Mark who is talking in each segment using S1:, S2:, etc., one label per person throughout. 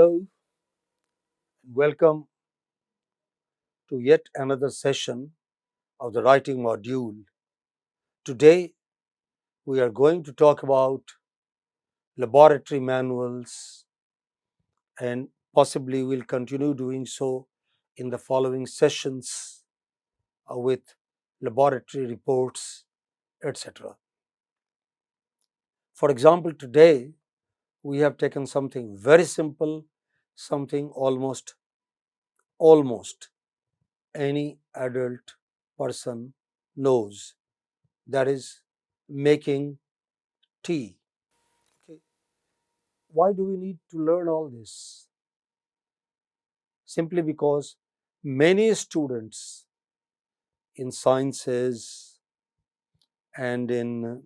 S1: Hello, and welcome to yet another session of the writing module. Today, we are going to talk about laboratory manuals, and possibly we'll continue doing so in the following sessions with laboratory reports, etc. For example, today we have taken something very simple, something almost any adult person knows, that is making tea. Okay. Why do we need to learn all this? Simply because many students in sciences and in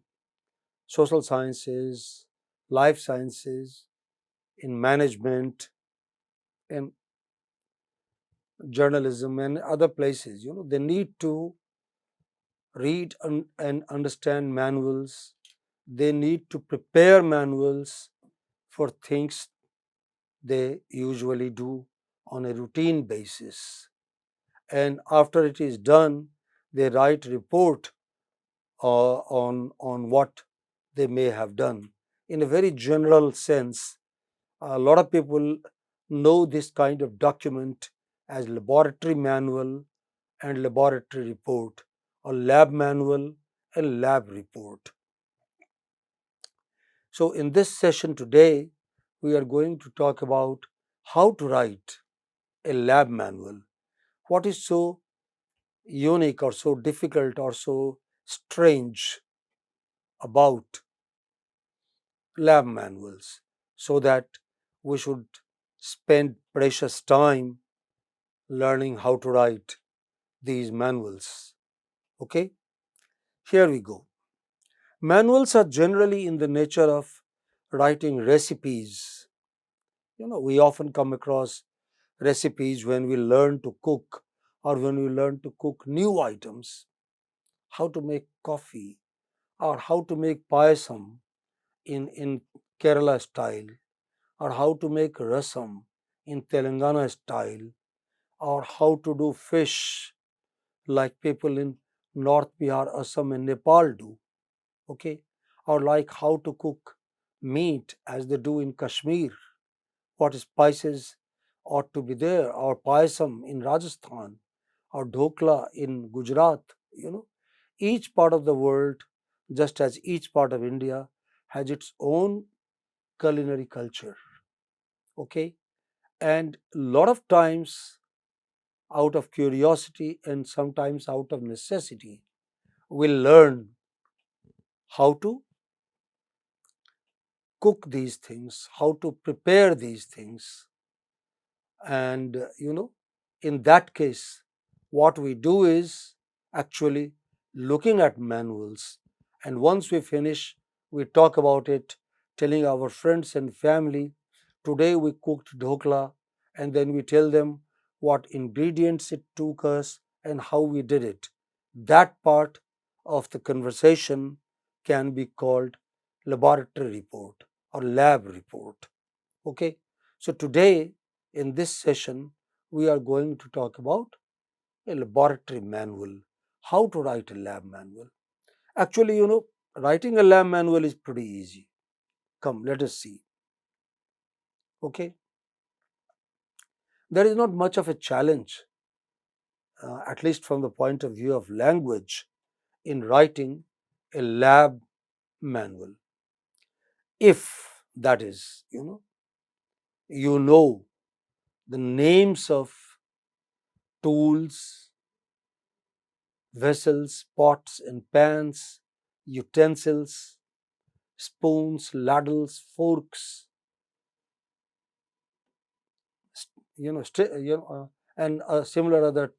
S1: social sciences, life sciences, in management, in journalism and other places, they need to read and understand manuals. They need to prepare manuals for things they usually do on a routine basis. And after it is done, they write report on what they may have done. In a very general sense, a lot of people know this kind of document as laboratory manual and laboratory report, or lab manual and lab report. So, in this session today, we are going to talk about how to write a lab manual. What is so unique or so difficult or so strange about lab manuals, so that we should spend precious time learning how to write these manuals. Okay, here we go. Manuals are generally in the nature of writing recipes. We often come across recipes when we learn to cook or when we learn to cook new items, how to make coffee or how to make payasam in Kerala style, or how to make rasam in Telangana style, or how to do fish like people in North Bihar, Assam, and Nepal do. Okay, or like how to cook meat as they do in Kashmir, what spices ought to be there, or payasam in Rajasthan, or dhokla in Gujarat. Each part of the world, just as each part of India, has its own culinary culture. Okay, and a lot of times, out of curiosity and sometimes out of necessity, we'll learn how to cook these things, how to prepare these things. And, in that case, what we do is actually looking at manuals. And once we finish, we talk about it, telling our friends and family, today we cooked dhokla, and then we tell them what ingredients it took us and how we did it. That part of the conversation can be called laboratory report or lab report. Okay, so today in this session, we are going to talk about a laboratory manual, how to write a lab manual. Actually, writing a lab manual is pretty easy. Come, let us see. Okay, there is not much of a challenge, at least from the point of view of language, in writing a lab manual. If that is, you know the names of tools, vessels, pots and pans, utensils, spoons, ladles, forks, and similar other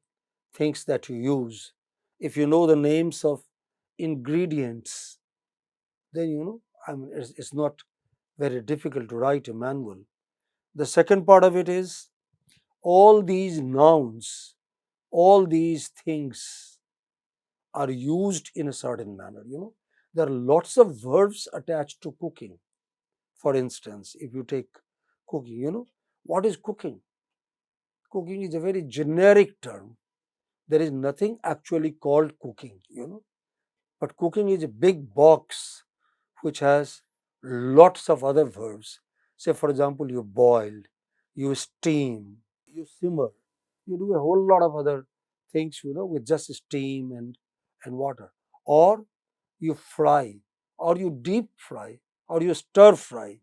S1: things that you use. If you know the names of ingredients, then it's not very difficult to write a manual. The second part of it is all these nouns, all these things are used in a certain manner. There are lots of verbs attached to cooking. For instance, if you take cooking, What is cooking? Cooking is a very generic term. There is nothing actually called cooking. But cooking is a big box which has lots of other verbs. Say, for example, you boil, you steam, you simmer, you do a whole lot of other things, with just steam and water. Or you fry, or you deep fry, or you stir fry,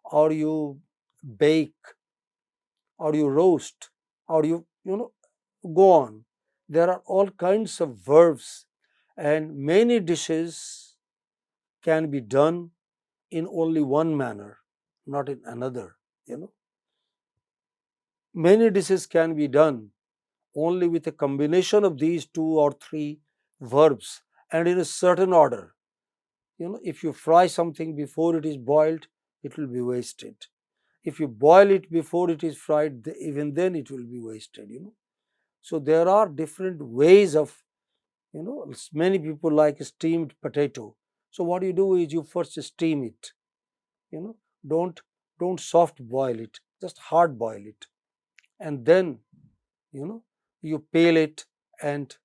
S1: or you bake, or you roast, or you go on. There are all kinds of verbs, and many dishes can be done in only one manner, not in another. You know, many dishes can be done only with a combination of these two or three verbs and in a certain order. If you fry something before it is boiled, it will be wasted. If you boil it before it is fried, even then it will be wasted. So there are different ways of, many people like steamed potato. So what you do is you first steam it, you know, don't don't soft boil it, just hard boil it. And then, you know, you peel it and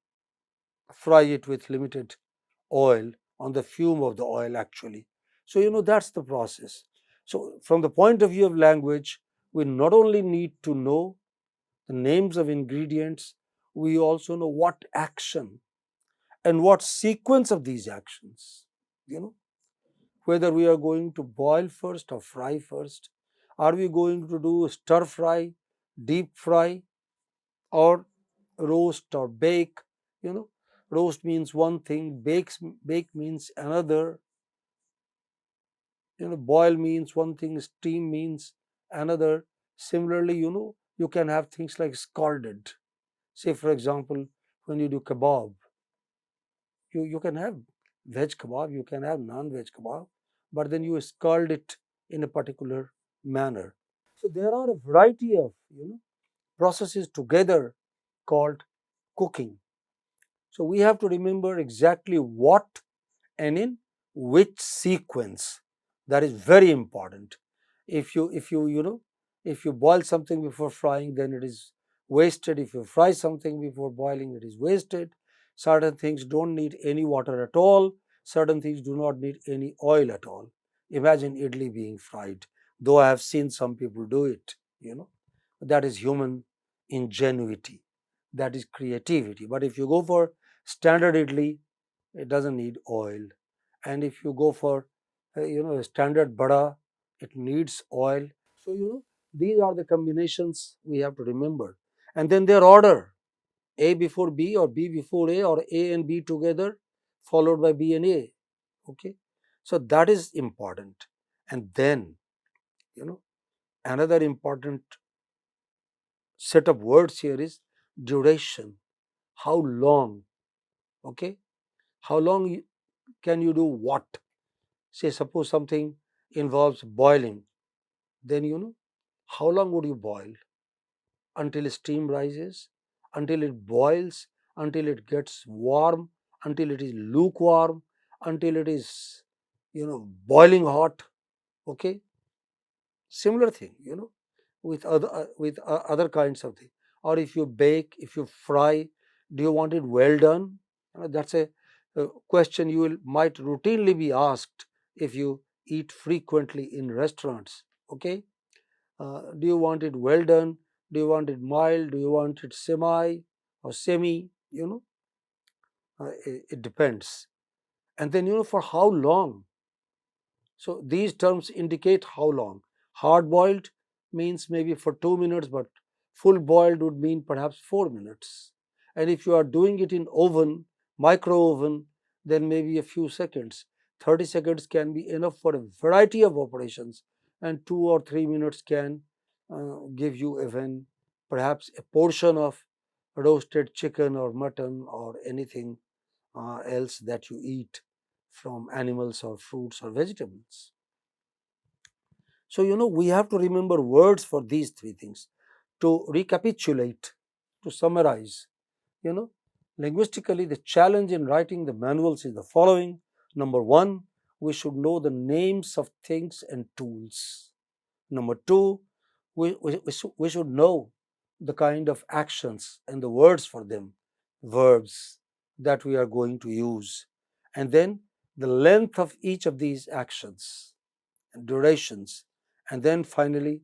S1: fry it with limited oil on the fume of the oil actually. So, that's the process. So, from the point of view of language, we not only need to know the names of ingredients, we also know what action and what sequence of these actions, you know, whether we are going to boil first or fry first. Are we going to do stir fry, deep fry, or roast or bake? You know, roast means one thing, bake means another. Boil means one thing, steam means another. Similarly, you can have things like scalded. Say, for example, when you do kebab, you can have veg kebab, you can have non-veg kebab, but then you scald it in a particular manner. So there are a variety of processes together called cooking. So we have to remember exactly what and in which sequence. That is very important. If you boil something before frying, then it is wasted. If you fry something before boiling, it is wasted. Certain things don't need any water at all. Certain things do not need any oil at all. Imagine idli being fried, though I have seen some people do it. That is human ingenuity, that is creativity. But if you go for standard idli, it doesn't need oil. And if you go for a standard bada, it needs oil. So these are the combinations we have to remember. And then their order: A before B, or B before A, or A and B together followed by B and A. Okay, so that is important. And then you know another important set of words here is duration. How long? Okay, how long can you do what? Say, suppose something involves boiling, then how long would you boil? Until steam rises, until it boils, until it gets warm, until it is lukewarm, until it is boiling hot. Okay, similar thing, with other kinds of thing. Or if you bake, if you fry, do you want it well done? That's a question you might routinely be asked if you eat frequently in restaurants. Okay, do you want it well done? Do you want it mild? Do you want it semi or semi? It depends. And then for how long? So these terms indicate how long. Hard boiled means maybe for 2 minutes, but full boiled would mean perhaps 4 minutes. And if you are doing it in oven, micro oven, then maybe a few seconds. 30 seconds can be enough for a variety of operations, and 2 or 3 minutes can give you even perhaps a portion of roasted chicken or mutton or anything else that you eat from animals or fruits or vegetables. So, we have to remember words for these three things. To recapitulate, to summarize, you know, linguistically, the challenge in writing the manuals is the following. Number one, we should know the names of things and tools. Number two, We should know the kind of actions and the words for them, verbs that we are going to use, and then the length of each of these actions and durations, and then finally,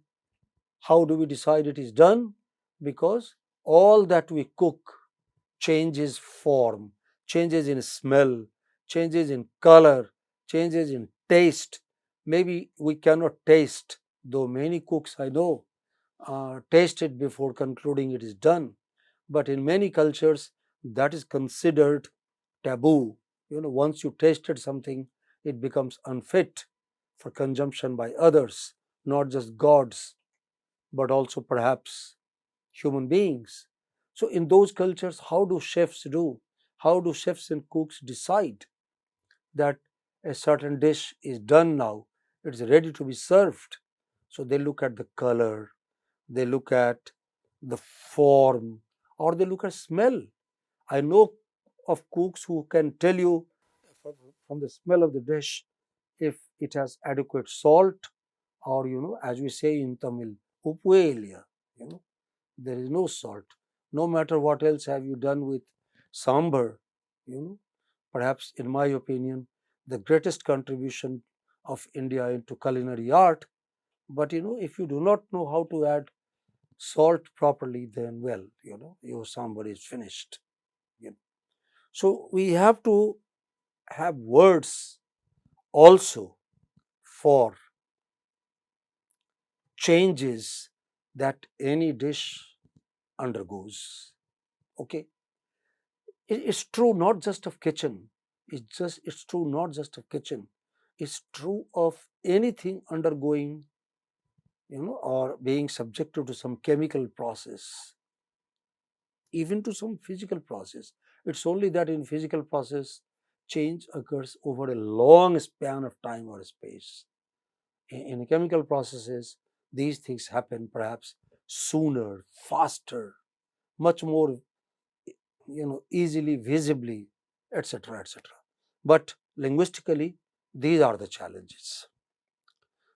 S1: how do we decide it is done? Because all that we cook changes form, changes in smell, changes in color, changes in taste. Maybe we cannot taste, though many cooks I know taste it before concluding it is done. But in many cultures, that is considered taboo. Once you tasted something, it becomes unfit for consumption by others, not just gods, but also perhaps human beings. So, in those cultures, how do chefs do? How do chefs and cooks decide that a certain dish is done now? It's ready to be served. So, they look at the color, they look at the form, or they look at smell. I know of cooks who can tell you from from the smell of the dish if it has adequate salt, or as we say in Tamil, upu இல்லையா, you know there is no salt. No matter what else have you done with sambar, you know, perhaps in my opinion, the greatest contribution of India into culinary art. But if you do not know how to add salt properly, then well, your sambar is finished. You know. So we have to have words also for changes that any dish undergoes. Okay, it's true not just of kitchen. It's true not just of kitchen. It's true of anything undergoing, or being subjected to some chemical process, even to some physical process. It's only that in physical process, change occurs over a long span of time or space. In chemical processes, these things happen perhaps sooner, faster, much more, easily, visibly, etc., etc. But linguistically, these are the challenges.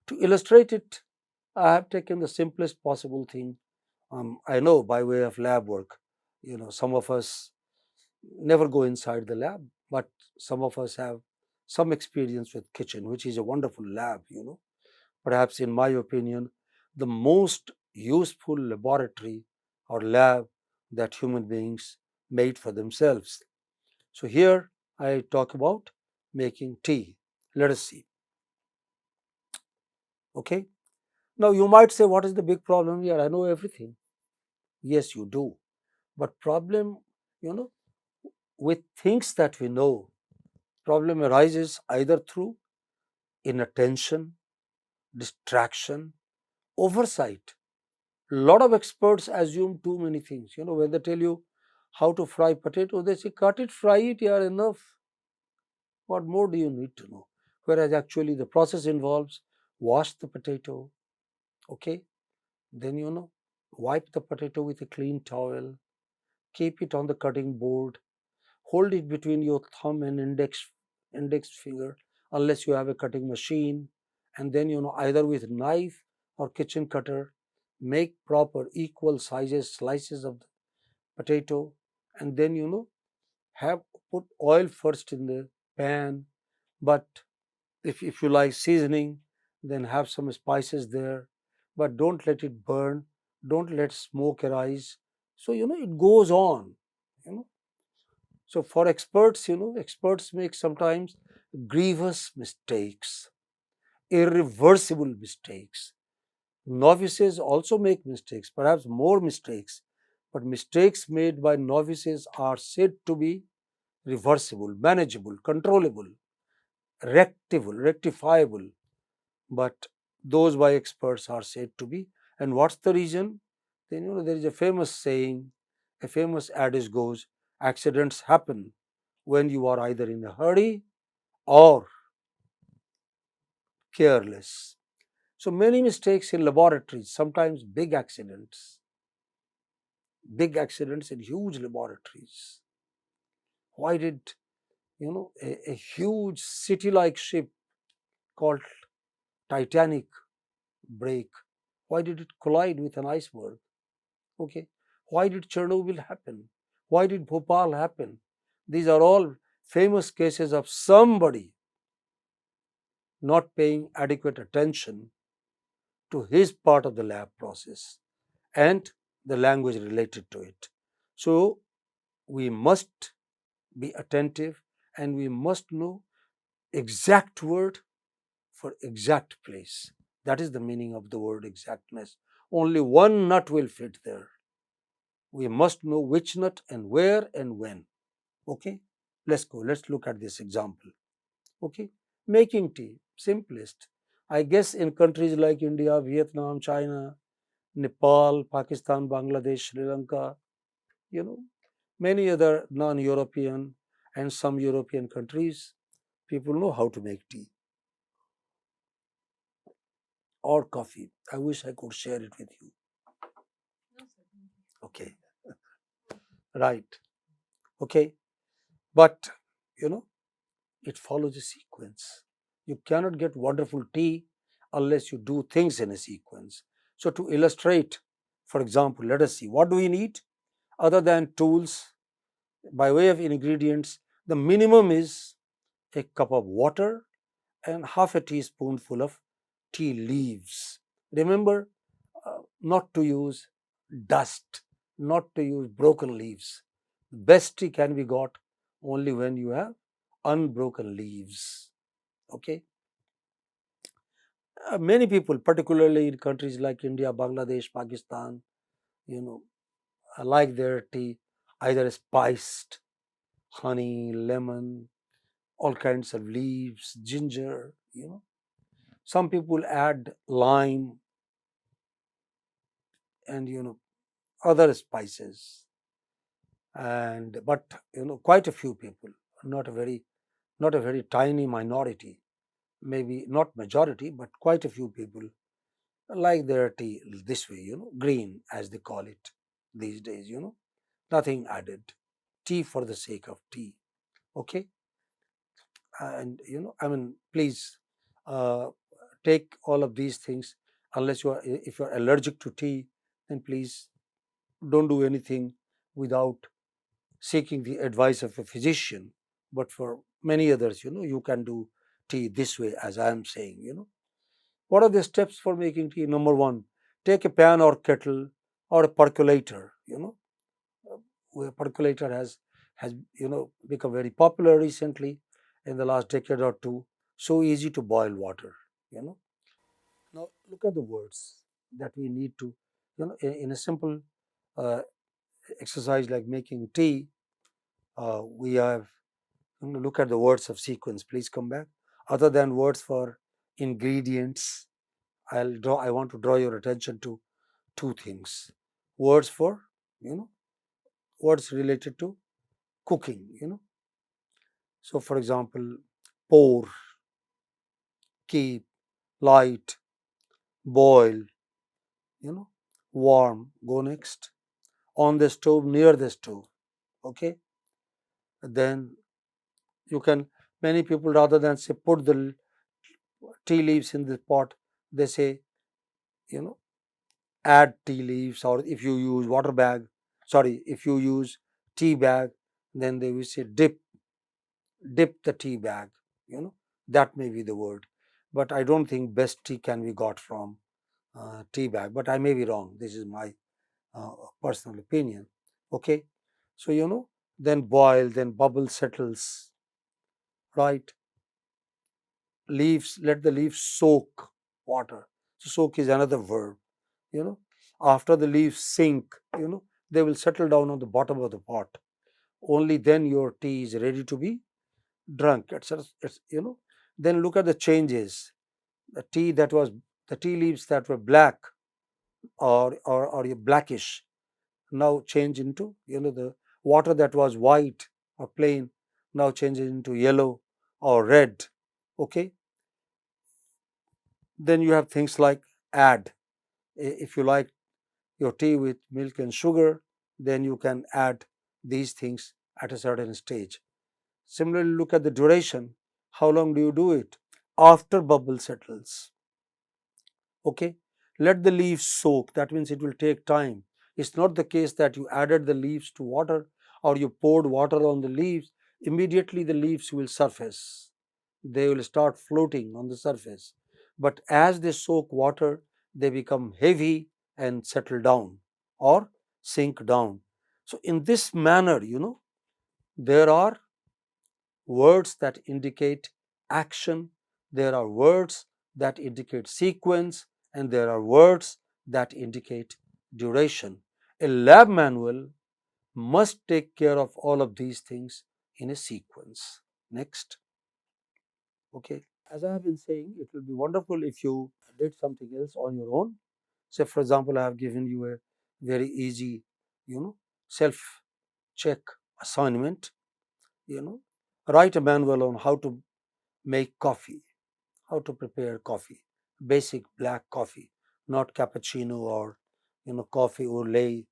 S1: To illustrate it, I have taken the simplest possible thing. I know by way of lab work, some of us never go inside the lab, but some of us have some experience with kitchen, which is a wonderful lab. Perhaps, in my opinion, the most useful laboratory or lab that human beings made for themselves. So here I talk about making tea. Let us see. Okay. Now you might say, what is the big problem here? I know everything. Yes, you do. But problem, you know, with things that we know, problem arises either through inattention, distraction, oversight. A lot of experts assume too many things. When they tell you how to fry potato, they say, cut it, fry it, yeah, enough. What more do you need to know? Whereas actually the process involves wash the potato, okay? Then wipe the potato with a clean towel, keep it on the cutting board, hold it between your thumb and index finger, unless you have a cutting machine, and then either with knife or kitchen cutter, make proper equal sizes slices of the potato, and then have put oil first in the pan, but if you like seasoning, then have some spices there, but don't let it burn, don't let smoke arise. So it goes on. You know. So for experts, experts make sometimes grievous mistakes, irreversible mistakes. Novices also make mistakes, perhaps more mistakes, but mistakes made by novices are said to be reversible, manageable, controllable, rectifiable, but those by experts are said to be. And what's the reason? Then there is a famous saying, a famous adage goes, accidents happen when you are either in a hurry or careless. So many mistakes in laboratories, sometimes big accidents in huge laboratories. Why did a huge city-like ship called Titanic break? Why did it collide with an iceberg? Okay. Why did Chernobyl happen? Why did Bhopal happen? These are all famous cases of somebody not paying adequate attention to his part of the lab process and the language related to it. So we must be attentive and we must know exact word for exact place. That is the meaning of the word exactness. Only one nut will fit there. We must know which nut and where and when. Okay, let's go. Let's look at this example. Okay, making tea, simplest. I guess in countries like India, Vietnam, China, Nepal, Pakistan, Bangladesh, Sri Lanka, you know, many other non European and some European countries, people know how to make tea or coffee. I wish I could share it with you. Okay, right. Okay, but you know, it follows a sequence. You cannot get wonderful tea unless you do things in a sequence. So, to illustrate, for example, let us see what do we need other than tools by way of ingredients. The minimum is a cup of water and half a teaspoonful of tea leaves. Remember, not to use dust, not to use broken leaves. Best tea can be got only when you have unbroken leaves. Okay. Many people, particularly in countries like India, Bangladesh, Pakistan, you know, like their tea either spiced, honey, lemon, all kinds of leaves, ginger. Some people add lime and other spices, and but quite a few people, not a very not a very tiny minority, maybe not majority, but quite a few people like their tea this way, green as they call it these days, nothing added, tea for the sake of tea. Okay, and I mean, please uh, take all of these things. Unless you are, if you are allergic to tea, then please don't do anything without seeking the advice of a physician. But for many others, you can do tea this way, as I am saying. What are the steps for making tea? Number one, take a pan or kettle or a percolator. A percolator has become very popular recently in the last decade or two. So easy to boil water. You know. Now look at the words that we need to. In a simple uh, exercise like making tea, we have look at the words of sequence. Please come back. Other than words for ingredients, I want to draw your attention to two things. Words for, you know, words related to cooking. So, for example, pour, keep, light, boil, you know, warm, go next. On the stove, near the stove. Okay. Then you can, many people rather than say put the tea leaves in the pot, they say, you know, add tea leaves, or if you use water bag, sorry, if you use tea bag, then they will say dip the tea bag, that may be the word. But I don't think best tea can be got from tea bag, but I may be wrong. This is my personal opinion. Okay, so then boil, then bubble settles, right? Leaves, let the leaves soak water. So soak is another verb. you know After the leaves sink, they will settle down on the bottom of the pot. Only then your tea is ready to be drunk. Then look at the changes. The tea that was the tea leaves that were black or blackish now change into, the water that was white or plain now changes into yellow or red. Okay, then you have things like add. If you like your tea with milk and sugar, then you can add these things at a certain stage. Similarly, look at the duration. How long do you do it? After bubble settles. Okay. Let the leaves soak. That means it will take time. It's not the case that you added the leaves to water or you poured water on the leaves. Immediately the leaves will surface. They will start floating on the surface. But as they soak water, they become heavy and settle down or sink down. So, in this manner, there are words that indicate action, there are words that indicate sequence, and there are words that indicate duration. A lab manual must take care of all of these things in a sequence. Next. Okay. As I have been saying, it will be wonderful if you did something else on your own. Say, for example, I have given you a very easy, self check assignment. You know, write a manual on how to make coffee, how to prepare coffee, basic black coffee, not cappuccino or coffee au lait,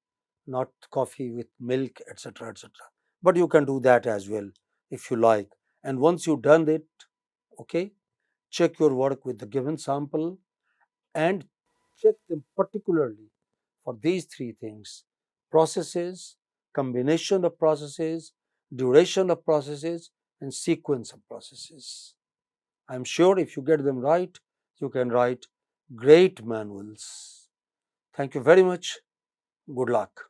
S1: not coffee with milk, etc., etc. But you can do that as well if you like. And once you've done it, okay, check your work with the given sample and check them particularly for these three things: processes, combination of processes, duration of processes, and sequence of processes. I'm sure if you get them right, you can write great manuals. Thank you very much. Good luck.